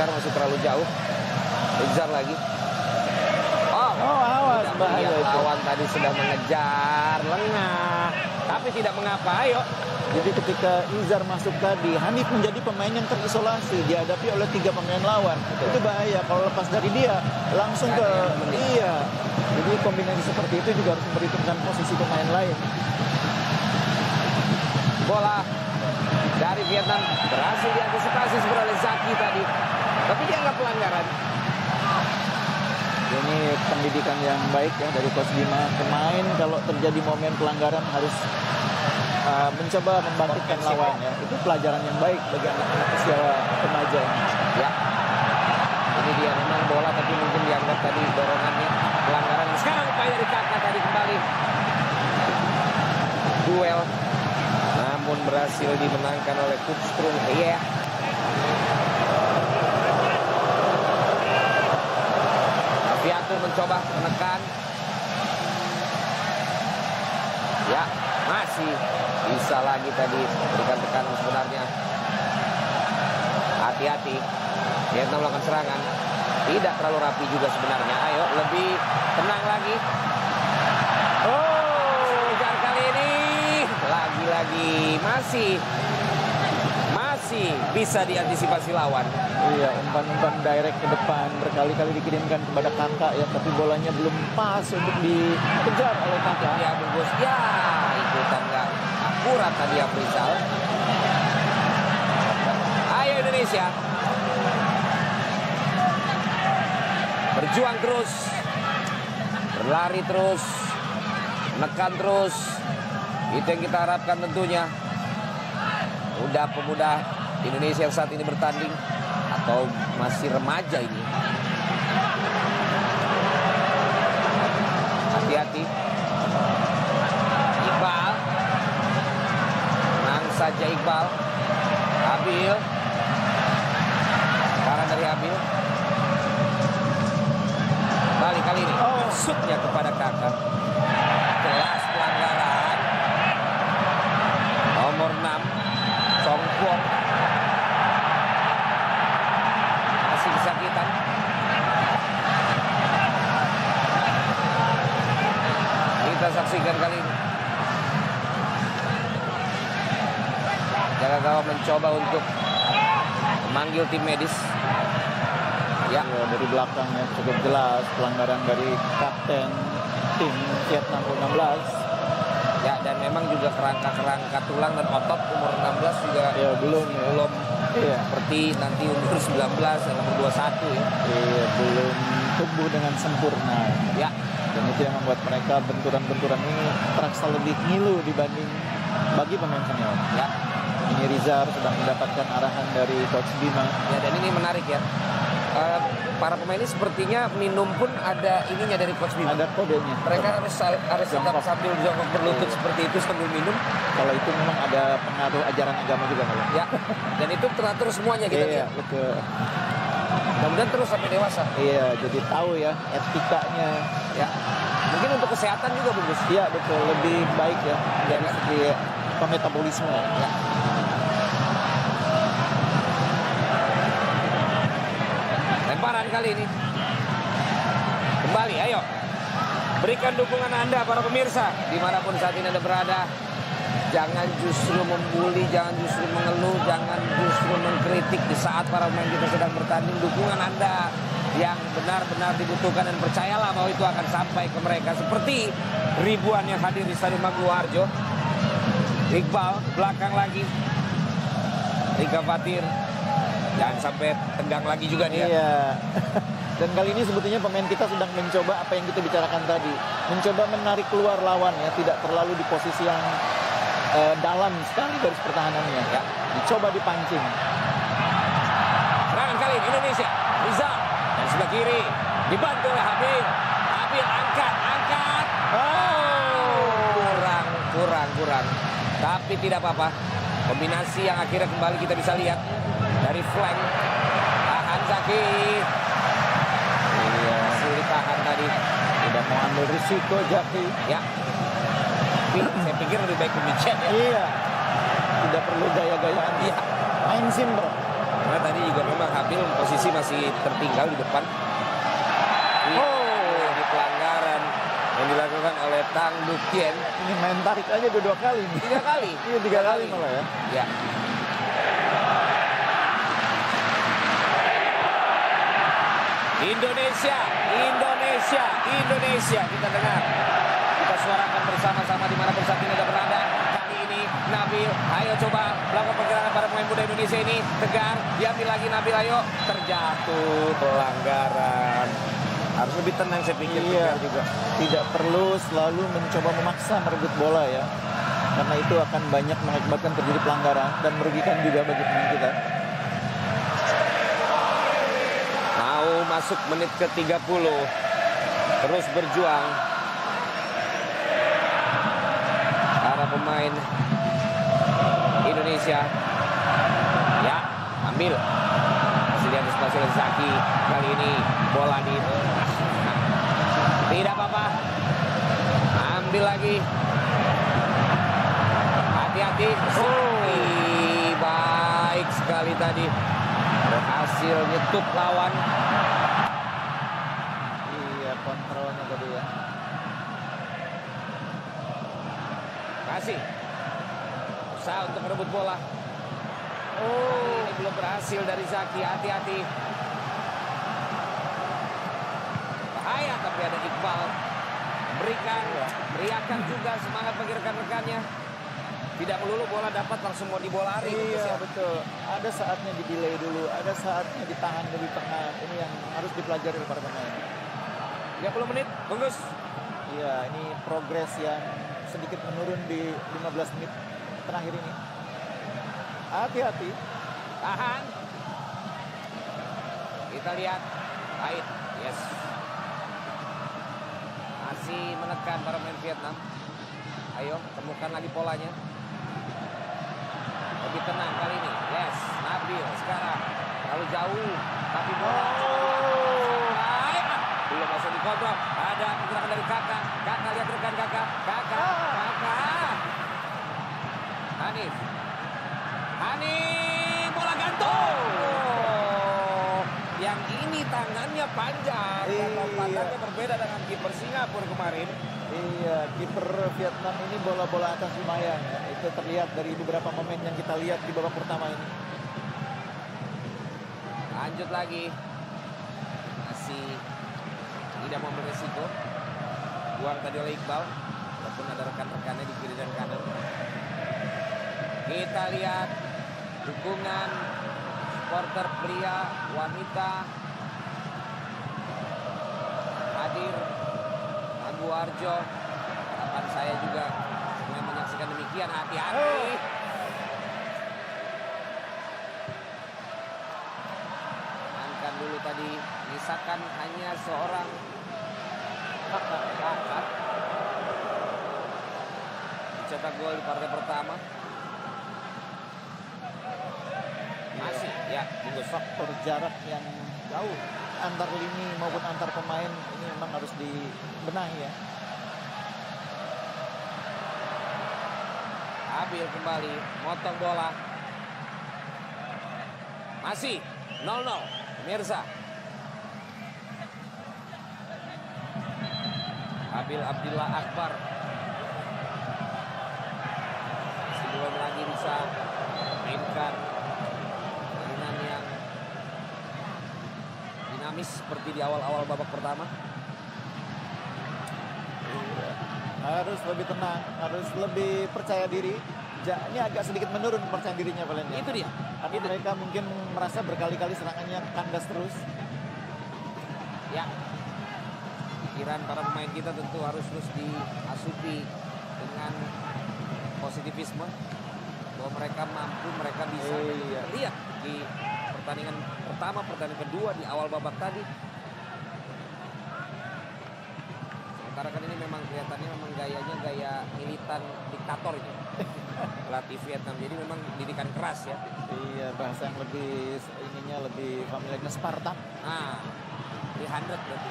Tegar masih terlalu jauh. Kejar lagi. Oh, awas, bahaya itu. Lawan tadi sudah mengejar, lengah, tapi tidak mengapa. Ayo. Jadi ketika Izar masuk tadi, Hanif menjadi pemain yang terisolasi dihadapi oleh 3 pemain lawan. Itu bahaya. Kalau lepas dari dia, langsung ke iya. Jadi kombinasi seperti itu juga harus memperhitungkan posisi pemain lain. Bola dari Vietnam berhasil diantisipasi oleh Zaki tadi, tapi dia nggak pelanggaran. Ini pendidikan yang baik ya dari Coach Bima. Pemain kalau terjadi momen pelanggaran harus mencoba membangkitkan lawan ya. Itu pelajaran yang baik bagi anak-anak usia remaja. Ya, ini dia memang bola tapi mungkin dianggap tadi dorongannya pelanggaran. Sekarang upaya dari Kakak tadi kembali duel, namun berhasil dimenangkan oleh Kupstrung. Iya. Aviatur mencoba menekan. Ya, masih bisa lagi tadi berikan tekanan sebenarnya. Hati-hati, Vietnam melakukan serangan. Tidak terlalu rapi juga sebenarnya. Ayo, lebih tenang lagi. Oh, jar kali ini lagi-lagi masih bisa diantisipasi lawan. Iya, umpan-umpan direct ke depan berkali-kali dikirimkan kepada Kakak ya, tapi bolanya belum pas untuk dikejar oleh Kakak. Ya, bungkus. Ya, ikutan nggak akurat tadi Afrizal. Ayo Indonesia. Berjuang terus. Berlari terus. Menekan terus. Itu yang kita harapkan tentunya. Udah pemuda Indonesia yang saat ini bertanding atau masih remaja ini. Hati-hati. Iqbal. Tenang saja Iqbal. Abil. Sekarang dari Abil. Balik kali ini. Shootnya kepada Kakak. Jelas pelanggaran. Nomor 6. Song Kwong. Masih kesakitan. Kita saksikan kali ini. Jaga gawang mencoba untuk memanggil tim medis. Ya, dari belakang ya, cukup jelas pelanggaran dari kapten tim Vietnam U16. ya, dan memang juga kerangka tulang dan otot umur 16 juga Ya, belum iya, seperti nanti umur 19 dan umur 21 ya. Iya, belum tumbuh dengan sempurna. Ya, Dan itu yang membuat mereka benturan-benturan ini terasa lebih ngilu dibanding bagi pemain senior. ya. Ini Rizar sedang mendapatkan arahan dari Coach Bima. Ya, dan ini menarik ya. Para pemain ini sepertinya minum pun ada ininya dari Coach Bima. Ada kodenya. Mereka harus tetap sambil jongkok berlutut seperti itu sambil minum. Kalau itu memang ada pengaruh ajaran agama juga kalau. Ya, dan itu teratur semuanya kita Iya, lihat. betul. Mudah-mudahan terus sampai dewasa. Iya, jadi tahu ya etikanya. Ya, mungkin untuk kesehatan juga bagus. Iya, betul, lebih baik ya dari segi metabolisme. Ya. Lemparan kali ini. Kembali, ayo. Berikan dukungan Anda para pemirsa dimanapun saat ini Anda berada. Jangan justru membuli, jangan justru mengeluh, jangan justru mengkritik di saat para pemain kita sedang bertanding. Dukungan Anda yang benar-benar dibutuhkan dan percayalah bahwa itu akan sampai ke mereka. Seperti ribuan yang hadir di Stadion Maguwo Harjo. Iqbal belakang lagi. Rika Fatir. Jangan sampai tegang lagi juga dia. Iya. Dan kali ini sebetulnya pemain kita sedang mencoba apa yang kita bicarakan tadi. Mencoba menarik keluar lawan ya, tidak terlalu di posisi yang dalam sekali garis pertahanannya. Ya. Dicoba dipancing. Serangan kali ini Indonesia. Rizal dari sebelah kiri. Dibantu oleh Habil. Habil angkat. Oh, kurang. Tapi tidak apa-apa. Kombinasi yang akhirnya kembali kita bisa lihat dari flank. Tahan Zaki. Iya, masih ditahan tadi. Tidak mau ambil risiko Zaki. Ya. Tapi saya pikir lebih baik pembicaraan ya. Iya. Tidak perlu gaya-gayaan. Iya. Main simpel. Karena tadi juga memang Habil posisi masih tertinggal di depan. Ini pelanggaran yang dilakukan oleh Tang Dukien. Ini main tarik aja dua kali nih. 3 kali. Iya 3 kali malah ya. Ya. Indonesia. Kita dengar. Kita suarakan bersama-sama dimanapun saat ini Anda berada. Kali ini Nabil, ayo coba melakukan pergerakan para pemain muda Indonesia ini. Tegar, diambil lagi Nabil, ayo. Terjatuh, pelanggaran. Harus lebih tenang saya pikir. Iya Tegar juga. Tidak perlu selalu mencoba memaksa merebut bola ya. Karena itu akan banyak mengakibatkan terjadi pelanggaran dan merugikan juga bagi pemain kita. Mau masuk menit ke-30. Terus berjuang. Para pemain Indonesia. Ya, ambil. Masih di atas pasir Zaki. Kali ini bola di... Tidak apa-apa. Ambil lagi. Hati-hati. Zaki. Baik sekali tadi. Berhasil nyetup lawan. Iya, kontrolnya tadi ya. Kasih. Usaha untuk merebut bola. Ini belum berhasil dari Zaki. Hati-hati. Bahaya, tapi ada Iqbal. Beriakan juga semangat bagi rekan-rekannya. Tidak melulu bola dapat langsung mau dibolari. Iya betul. Ada saatnya di delay dulu, ada saatnya ditahan lebih tengah. Ini yang harus dipelajari oleh para pemain. 30 menit, Bungkus. Iya, ini progres yang sedikit menurun di 15 menit terakhir ini. Hati-hati. Tahan. Kita lihat. Ait. Yes. Masih menekan para pemain Vietnam. Ayo, temukan lagi polanya. Lebih tenang kali ini. Yes, Nabil sekarang. Terlalu jauh. Tapi bola. Baik. Belum masuk dikontrol. Ada pergerakan dari Kakak. Kakak lihat rekan Kakak. Kakak. Hanif. Bola gantung. Yang ini tangannya panjang. Lompatannya berbeda dengan kiper Singapura kemarin. Iya, kiper Vietnam ini bola-bola atas lumayan ya. Itu terlihat dari beberapa momen yang kita lihat di babak pertama ini. Lanjut lagi. Masih tidak mau beresiko. Buang tadi oleh Iqbal. Walaupun ada rekan-rekannya di kiri dan kanan. Kita lihat dukungan supporter pria, wanita hadir. Abu Arjo, harapan saya juga mulai menyaksikan demikian. Hati-hati. Angkat dulu tadi, misalkan hanya seorang kakak dicetak gol di partai pertama. Masih, ya, Bungkus. Faktor jarak yang jauh antar lini maupun antar pemain ini memang harus dibenahi ya. Abil kembali, motong bola. Masih 0-0, pemirsa. Abil Abdillah Akbar. Masih belum lagi bisa mainkan permainan yang dinamis seperti di awal-awal babak pertama. Harus lebih tenang, harus lebih percaya diri. Ini agak sedikit menurun percaya dirinya Valen. Itu dia. Karena mereka mungkin merasa berkali-kali serangannya kandas terus. Ya. Pikiran para pemain kita tentu harus terus diasupi dengan positivisme. Bahwa mereka mampu, mereka bisa. Lihat di pertandingan pertama, pertandingan kedua, di awal babak tadi. Sementara kan ini memang kelihatannya memang gayanya gaya militan diktator itu. Pelatih Vietnam, jadi memang didikan keras ya. Iya, bahasa yang lebih lebih familiarnya Spartan. Nah, 300 berarti.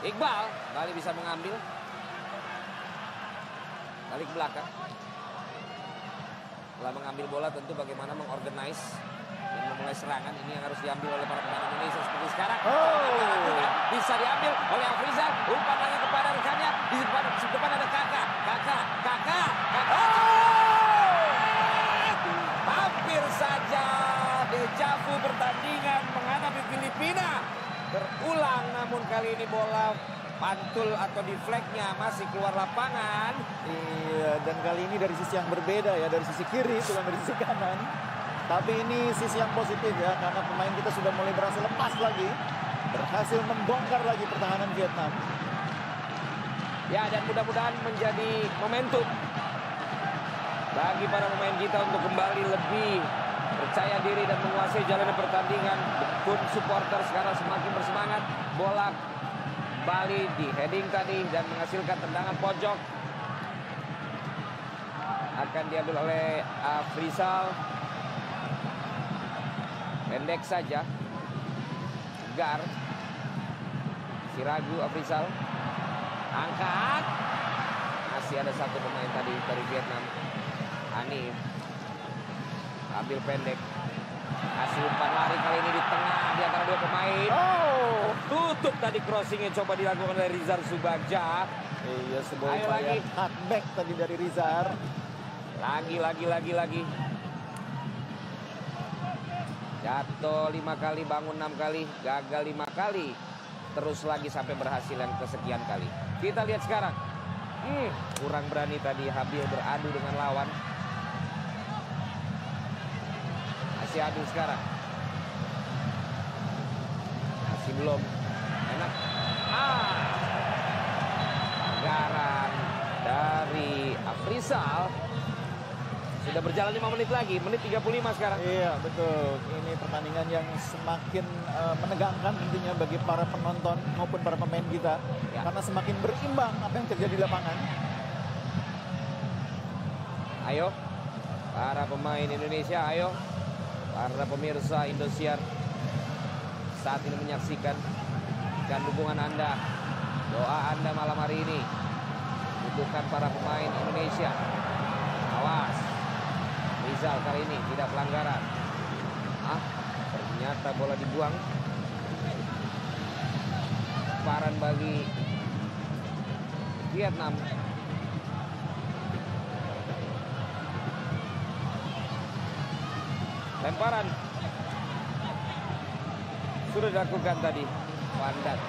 Iqbal kali bisa mengambil. Balik belakang. Setelah mengambil bola tentu bagaimana mengorganize dan memulai serangan. Ini yang harus diambil oleh para pemain Indonesia seperti sekarang. Bisa diambil oleh Afrizal. Umpan lagi kepada rekannya. Di depan ada Kakak. Hampir saja dejavu pertandingan menghadapi Filipina berulang, namun kali ini bola pantul atau deflectnya masih keluar lapangan. Iya, dan kali ini dari sisi yang berbeda ya, dari sisi kiri bukan dari sisi kanan. Tapi ini sisi yang positif ya, karena pemain kita sudah mulai berhasil lepas lagi, berhasil membongkar lagi pertahanan Vietnam. Ya, dan mudah-mudahan menjadi momentum bagi para pemain kita untuk kembali lebih percaya diri dan menguasai jalannya pertandingan. Pun supporter sekarang semakin bersemangat. Bola Bali di heading tadi dan menghasilkan tendangan pojok. Akan diambil oleh Afrizal. Pendek saja. Gar. Si ragu Afrizal. Angkat. Masih ada satu pemain tadi dari Vietnam. Hanif. Ambil pendek. Kasih umpan lari kali ini di tengah di antara dua pemain. Tutup tadi crossingnya coba dilakukan oleh Rizal Subagja. Iya, sebuah upaya cutback tadi dari Rizal. Lagi. Jatuh 5 kali, bangun 6 kali, gagal 5 kali. Terus lagi sampai berhasil yang kesekian kali. Kita lihat sekarang. Kurang berani tadi Habil beradu dengan lawan. Masih adu sekarang. Masih belum. Enak. Pelanggaran dari Afrizal. Sudah berjalan 5 menit lagi. Menit 35 sekarang. Iya, betul. Ini pertandingan yang semakin menegangkan tentunya bagi para penonton maupun para pemain kita. Ya. Karena semakin berimbang apa yang terjadi di lapangan. Ayo. Para pemain Indonesia, ayo. Para pemirsa Indosiar saat ini menyaksikan, dan dukungan Anda, doa Anda malam hari ini butuhkan para pemain Indonesia. Awas, Rizal kali ini tidak pelanggaran. Ternyata bola dibuang. Paran bagi Vietnam. Lemparan sudah dilakukan tadi. Wandat.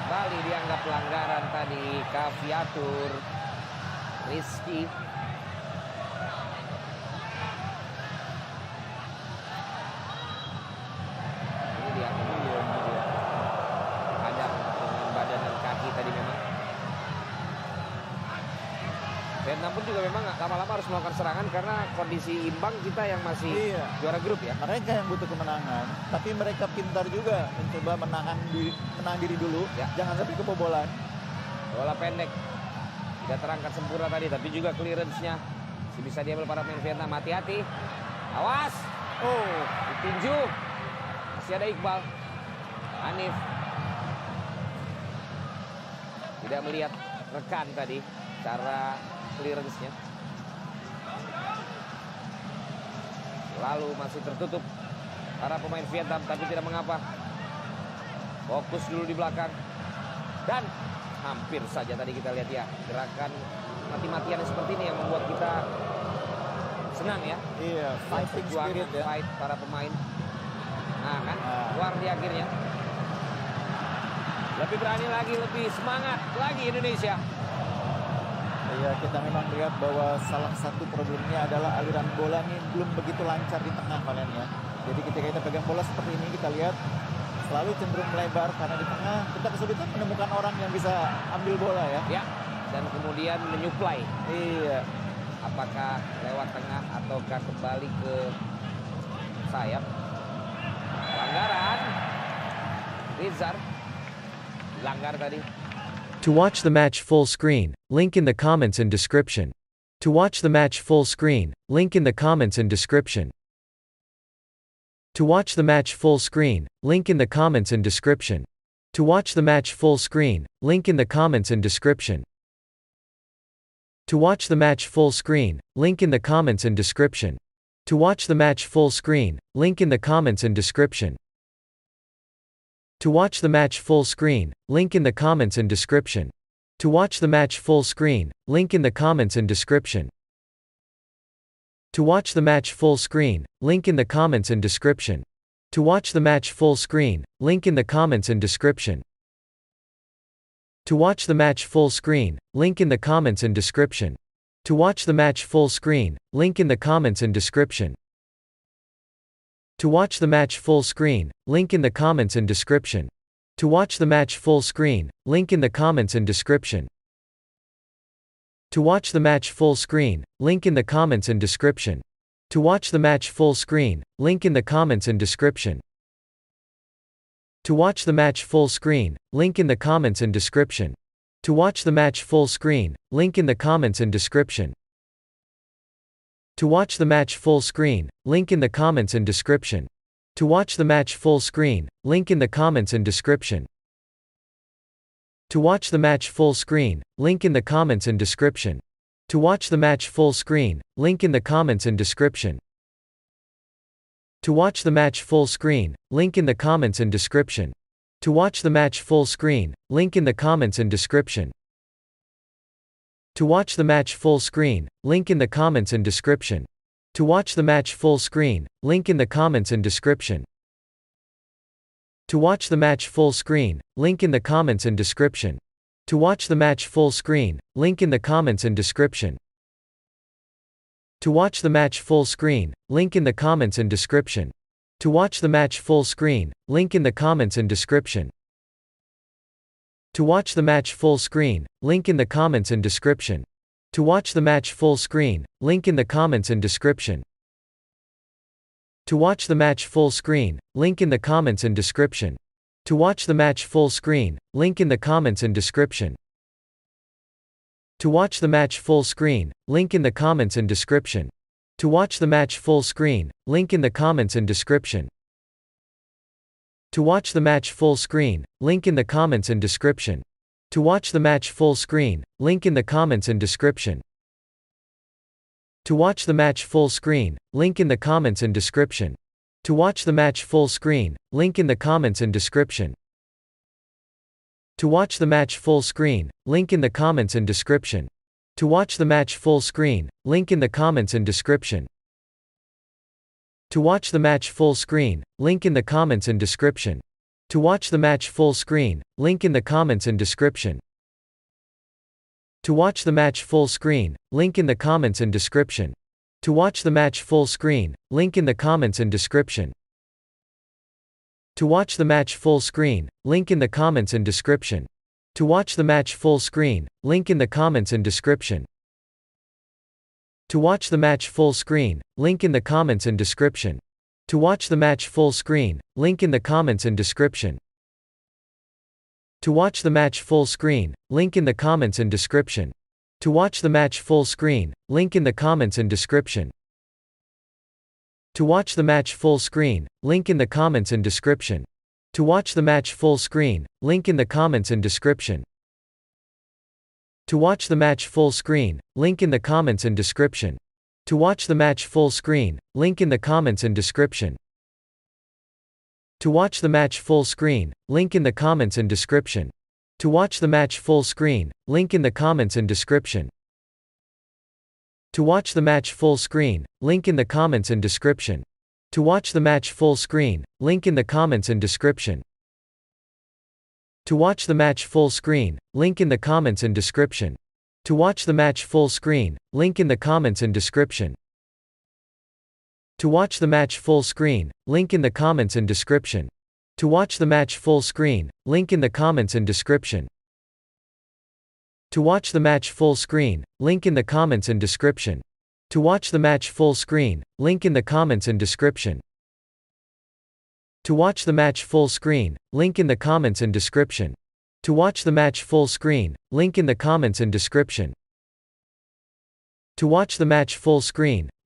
Bali dianggap pelanggaran tadi. Kaviatur. Rizky. Ini dia. Hadap dengan badan dan kaki tadi memang. Vietnam pun juga memang lama-lama harus melakukan serangan karena kondisi imbang kita yang masih juara grup ya. Mereka yang butuh kemenangan, tapi mereka pintar juga mencoba menahan diri dulu, jangan sampai kebobolan. Bola pendek, tidak terangkat sempurna tadi, tapi juga clearance-nya masih bisa diambil para pemain Vietnam. Hati-hati, awas, ditinju, masih ada Iqbal, Hanif, tidak melihat rekan tadi, cara clearance-nya. Lalu masih tertutup para pemain Vietnam, tapi tidak mengapa. Fokus dulu di belakang. Dan hampir saja tadi kita lihat ya, gerakan mati-matian seperti ini yang membuat kita senang ya. Iya, fighting spirit ya. Fight para pemain. Nah kan, keluar di akhirnya. Lebih berani lagi, lebih semangat lagi Indonesia. Iya, kita memang lihat bahwa salah satu problemnya adalah aliran bola ini belum begitu lancar di tengah kalian ya. Jadi ketika kita pegang bola seperti ini, kita lihat selalu cenderung melebar karena di tengah kita kesulitan menemukan orang yang bisa ambil bola ya. Ya, dan kemudian menyuplai. Iya. Apakah lewat tengah ataukah kembali ke sayap. Pelanggaran. Rizal langgar tadi. To watch the match full screen, link in the comments and description. To watch the match full screen, link in the comments and description. To watch the match full screen, link in the comments and description. To watch the match full screen, link in the comments and description. To watch the match full screen, link in the comments and description. To watch the match full screen, link in the comments and description. To watch the match full screen, link in the comments and description. To watch the match full screen, link in the comments and description. To watch the match full screen, link in the comments and description. To watch the match full screen, link in the comments and description. To watch the match full screen, link in the comments and description. To watch the match full screen, link in the comments and description. To watch the match full screen, link in the comments and description. To watch the match full screen, link in the comments and description. To watch the match full screen, link in the comments and description. To watch the match full screen, link in the comments and description. To watch the match full screen, link in the comments and description. To watch the match full screen, link in the comments and description. To watch the match full screen, link in the comments and description. To watch the match full screen, link in the comments and description. To watch the match full screen, link in the comments and description. To watch the match full screen, link in the comments and description. To watch the match full screen, link in the comments and description. To watch the match full screen, link in the comments and description. To watch the match full screen, link in the comments and description. To watch the match full screen, link in the comments and description. To watch the match full screen, link in the comments and description. To watch the match full screen, link in the comments and description. To watch the match full screen, link in the comments and description. To watch the match full screen, link in the comments and description. To watch the match full screen, link in the comments and description. To watch the match full screen, link in the comments and description. To watch the match full screen, link in the comments and description. To watch the match full screen, link in the comments and description. To watch the match full screen, link in the comments and description. To watch the match full screen, link in the comments and description. To watch the match full screen, link in the comments and description. To watch the match full screen, link in the comments and description. To watch the match full screen, link in the comments and description. To watch the match full screen, link in the comments and description. To watch the match full screen, link in the comments and description. To watch the match full screen, link in the comments and description. To watch the match full screen, link in the comments and description. To watch the match full screen, link in the comments and description. To watch the match full screen, link in the comments and description. To watch the match full screen, link in the comments and description. To watch the match full screen, link in the comments and description. To watch the match full screen, link in the comments and description. To watch the match full screen, link in the comments and description. To watch the match full screen, link in the comments and description. To watch the match full screen, link in the comments and description. To watch the match full screen, link in the comments and description. To watch the match full screen, link in the comments and description. To watch the match full screen, link in the comments and description. To watch the match full screen, link in the comments and description. To watch the match full screen, link in the comments and description. To watch the match full screen, link in the comments and description. To watch the match full screen, link in the comments and description. To watch the match full screen, link in the comments and description. To watch the match full screen, link in the comments and description. To watch the match full screen, link in the comments and description. To watch the match full screen, link in the comments and description. To watch the match full screen, link in the comments and description. To watch the match full screen, link in the comments and description. To watch the match full screen, link in the comments and description. To watch the match full screen, link in the comments and description. To watch the match full screen, link in the comments and description. To watch the match full screen, link in the comments and description. To watch the match full screen,